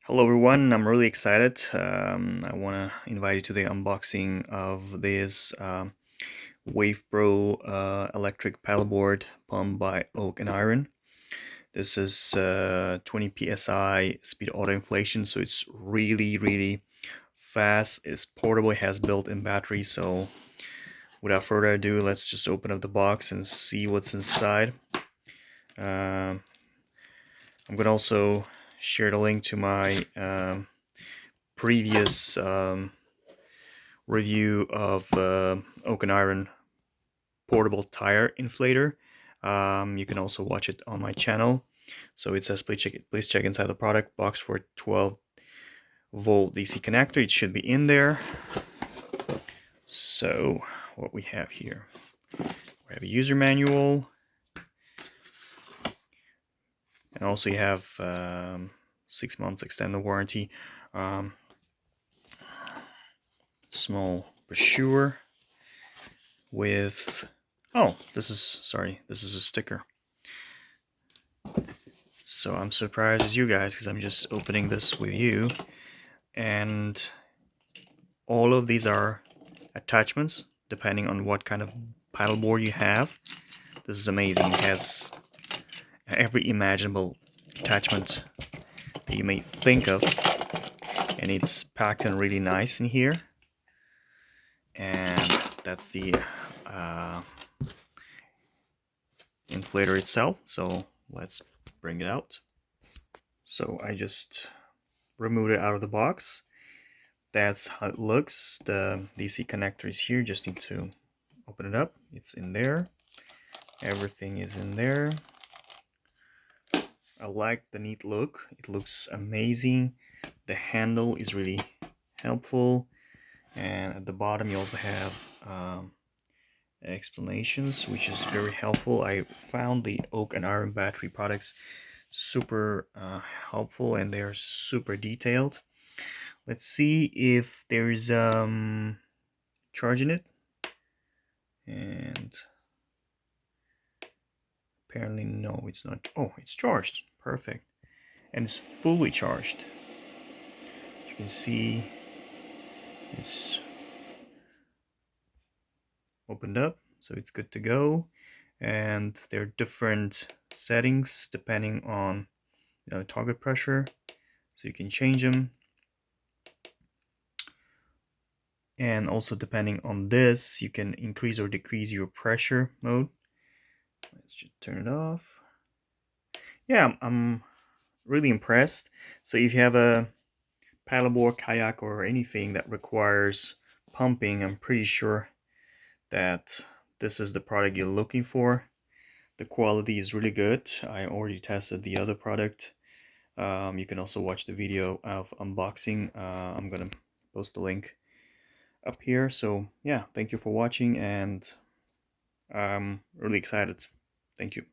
Hello everyone, I'm really excited. I want to invite you to the unboxing of this Wave Pro electric paddleboard pump by Oak and Iron. This is 20 psi speed auto inflation, so it's really fast. It's portable, it has built-in battery. So without further ado, let's just open up the box and see what's inside. I'm gonna also share the link to my previous review of Oak and Iron portable tire inflator. You can also watch it on my channel. So it says please check inside the product box for 12-volt DC connector. It should be in there. So what we have here, we have a user manual, and also you have 6 months extended warranty. Small brochure with this is a sticker. So I'm surprised as you guys because I'm just opening this with you, and all of these are attachments depending on what kind of paddleboard you have. This is amazing. It has every imaginable attachment that you may think of, and it's packed in really nice in here. And that's the inflator itself. So let's bring it out. So I just removed it out of the box. That's how it looks. The DC connector is here. Just need to open it up. It's in there. Everything is in there. I like the neat look. It looks amazing. The handle is really helpful, and at the bottom you also have explanations, which is very helpful. I found the Oak and Iron battery products super helpful, and they're super detailed. Let's see if there's charge in it, and apparently no, it's not. Oh, it's charged. Perfect. And it's fully charged. You can see it's opened up, so it's good to go. And there are different settings depending on target pressure, so you can change them. And also depending on this, you can increase or decrease your pressure mode. Let's just turn it off. Yeah, I'm really impressed. So if you have a paddleboard, kayak, or anything that requires pumping, I'm pretty sure that this is the product you're looking for. The quality is really good. I already tested the other product. You can also watch the video of unboxing. I'm gonna post the link up here. So yeah, thank you for watching, and I'm really excited. Thank you.